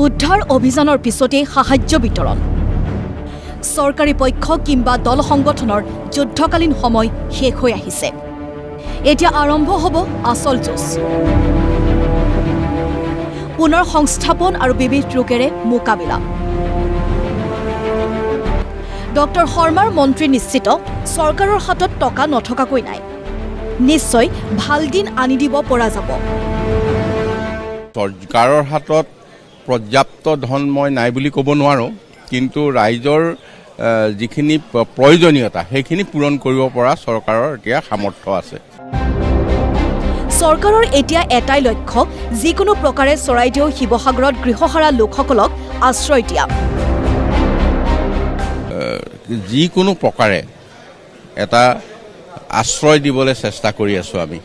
উদ্ধাৰ অভিযানৰ পিছতে সাহায্য বিতৰণ চৰকাৰী পক্ষ কিংবা দল সংগঠনৰ যুদ্ধকালীন সময় শেষ হৈ আহিছে এতিয়া আৰম্ভ হ'ব আসল যুঁজ পুনৰ সংস্থাপন আৰু বিবিধ ৰোগেৰে মোকাবিলা ডক্টৰ শৰ্মাৰ মন্ত্ৰী নিশ্চিত চৰকাৰৰ হাতত টকা নথকাকৈ নাই নিশ্চয় ভাল দিন আনি দিব পৰা যাব চৰকাৰৰ হাতত পৰ্যাপ্ত ধন মই নাই বুলি ক'ব নোৱাৰোঁ কিন্তু ৰাইজৰ যিখিনি প্ৰয়োজনীয়তা সেইখিনি পূৰণ কৰিব পৰা চৰকাৰৰ এতিয়া সামৰ্থ্য আছে চৰকাৰৰ এতিয়া এটাই লক্ষ্য যিকোনো প্ৰকাৰে চৰাইদেউ শিৱসাগৰত গৃহহাৰা লোকসকলক আশ্ৰয় দিয়া যিকোনো প্ৰকাৰে এটা আশ্ৰয় দিবলৈ চেষ্টা কৰি আছোঁ আমি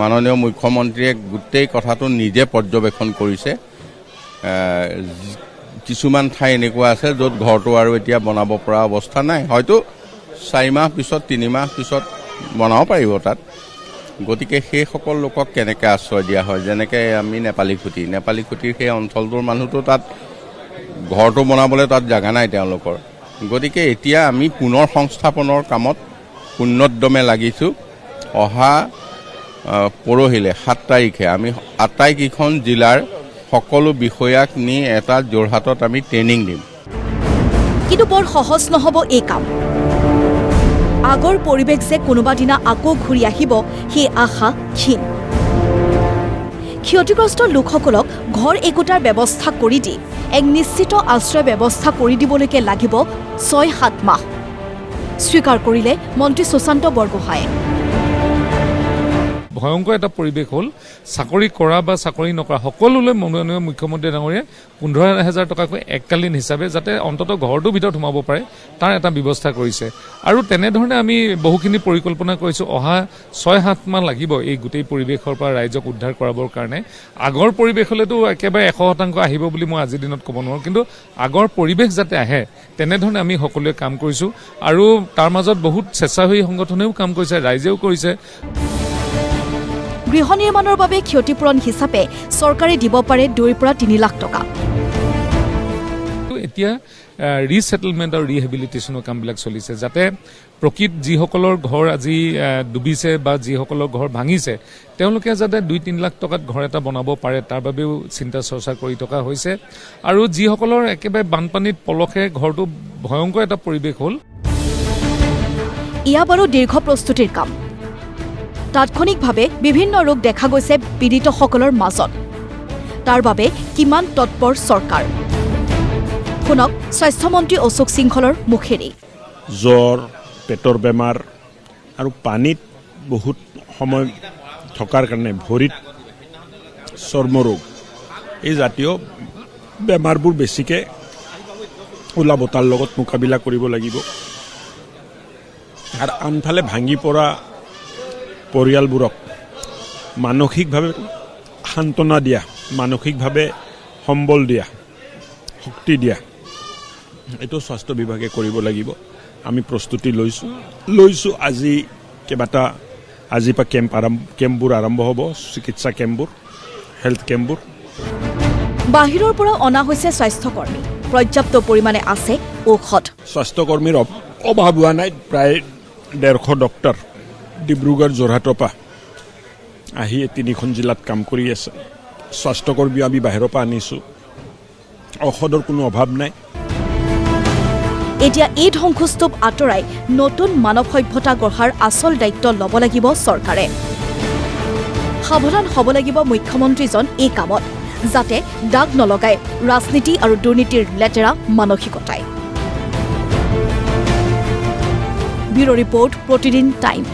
মাননীয় মুখ্যমন্ত্ৰীয়ে গোটেই কথাটো নিজে পৰ্যবেক্ষণ কৰিছে কিছুমান ঠাই এনেকুৱা আছে য'ত ঘৰটো আৰু এতিয়া বনাব পৰা অৱস্থা নাই হয়তো 4 মাহ পিছত 3 মাহ পিছত বনাব পাৰিব তাত গতিকে সেইসকল লোকক কেনেকৈ আশ্ৰয় দিয়া হয় যেনেকৈ আমি নেপালী খুঁটিৰ সেই অঞ্চলটোৰ মানুহটো তাত ঘৰটো বনাবলৈ তাত জাগা নাই তেওঁলোকৰ গতিকে এতিয়া আমি পুনৰ সংস্থাপনৰ কামত উন্নতদমে লাগিছোঁ অহা পৰহিলে 7 তাৰিখে আমি আটাইকেইখন জিলাৰ সকলো বিষয়াক নি এটা যোৰহাটত আমি ট্ৰেইনিং দিম কিন্তু বৰ সহজ নহ'ব এই কাম আগৰ পৰিৱেশ যে কোনোবা দিনা আকৌ ঘূৰি আহিব সেই আশা ক্ষীণ ক্ষতিগ্ৰস্ত লোকসকলক ঘৰ একোটাৰ ব্যৱস্থা কৰি দি এক নিশ্চিত আশ্ৰয় ব্যৱস্থা কৰি দিবলৈকে লাগিব 6-7 মাহ স্বীকাৰ কৰিলে মন্ত্ৰী সুশান্ত বৰগোহাঁয়ে ভয়ংকৰ এটা পৰিৱেশ হ'ল চাকৰি কৰা বা চাকৰি নকৰা সকলোলৈ মাননীয় মুখ্যমন্ত্ৰী ডাঙৰীয়ে 15,000 টকাকৈ এককালীন হিচাপে যাতে অন্ততঃ ঘৰটোৰ ভিতৰত সোমাব পাৰে তাৰ এটা ব্যৱস্থা কৰিছে আৰু তেনেধৰণে আমি বহুখিনি পৰিকল্পনা কৰিছোঁ অহা 6-7 মাহ লাগিব এই গোটেই পৰিৱেশৰ পৰা ৰাইজক উদ্ধাৰ কৰাবৰ কাৰণে আগৰ পৰিৱেশলৈতো একেবাৰে 100% আহিব বুলি মই আজিৰ দিনত ক'ব নোৱাৰোঁ কিন্তু আগৰ পৰিৱেশ যাতে আহে তেনেধৰণে আমি সকলোৱে কাম কৰিছোঁ আৰু তাৰ মাজত বহুত স্বেচ্ছাসেৱী সংগঠনেও কাম কৰিছে ৰাইজেও কৰিছে গৃহ নিৰ্মাণৰ বাবে ক্ষতিপূৰণ হিচাপে চৰকাৰে দিব পাৰে 2 পৰা 3 লাখ টকা এতিয়া ৰিছেটেলমেণ্ট আৰু ৰিহেবিলিটেশ্যনৰ কামবিলাক চলিছে যাতে প্ৰকৃত যিসকলৰ ঘৰ আজি ডুবিছে বা যিসকলৰ ঘৰ ভাঙিছে তেওঁলোকে যাতে 2-3 লাখ টকাত ঘৰ এটা বনাব পাৰে তাৰ বাবেও চিন্তা চৰ্চা কৰি থকা হৈছে আৰু যিসকলৰ একেবাৰে বানপানীত পলসে ঘৰটো ভয়ংকৰ এটা পৰিৱেশ হ'ল ইয়া বাৰু দীৰ্ঘ প্ৰস্তুতিৰ কাম তাৎক্ষণিকভাৱে বিভিন্ন ৰোগ দেখা গৈছে পীড়িতসকলৰ মাজত তাৰ বাবে কিমান তৎপৰ চৰকাৰ শুনক স্বাস্থ্যমন্ত্ৰী অশোক সিংহলৰ মুখেৰে জ্বৰ পেটৰ বেমাৰ আৰু পানীত বহুত সময় থকাৰ কাৰণে ভৰিত চৰ্মৰোগ এই জাতীয় বেমাৰবোৰ বেছিকৈ ওলাব তাৰ লগত মোকাবিলা কৰিব লাগিব আৰু আনফালে ভাঙি পৰা পৰিয়ালবোৰক মানসিকভাৱে সান্তনা দিয়া মানসিকভাৱে সম্বল দিয়া শক্তি দিয়া এইটো স্বাস্থ্য বিভাগে কৰিব লাগিব আমি প্ৰস্তুতি লৈছোঁ আজি কেইবাটা আজিৰ পৰা কেম্পবোৰ আৰম্ভ হ'ব চিকিৎসা কেম্পবোৰ হেল্থ কেম্পবোৰ বাহিৰৰ পৰা অনা হৈছে স্বাস্থ্যকৰ্মী পৰ্যাপ্ত পৰিমাণে আছে ঔষধ স্বাস্থ্যকৰ্মীৰ অভাৱ হোৱা নাই প্ৰায় 150 ডক্টৰ ডিব্ৰুগড় যোৰহাটৰ পৰা আহি 3খন জিলাত কাম কৰি আছে স্বাস্থ্যকৰ্মী আমি বাহিৰৰ পৰা আনিছোঁ ঔষধৰ কোনো অভাৱ নাই এতিয়া এই ধ্বংসস্তূপ আঁতৰাই নতুন মানৱ সভ্যতা গঢ়াৰ আচল দায়িত্ব ল'ব লাগিব চৰকাৰে সাৱধান হ'ব লাগিব মুখ্যমন্ত্ৰীজন এই কামত যাতে দাগ নলগায় ৰাজনীতি আৰু দুৰ্নীতিৰ লেতেৰা মানসিকতাই ব্যুৰ' ৰিপৰ্ট প্ৰতিদিন টাইম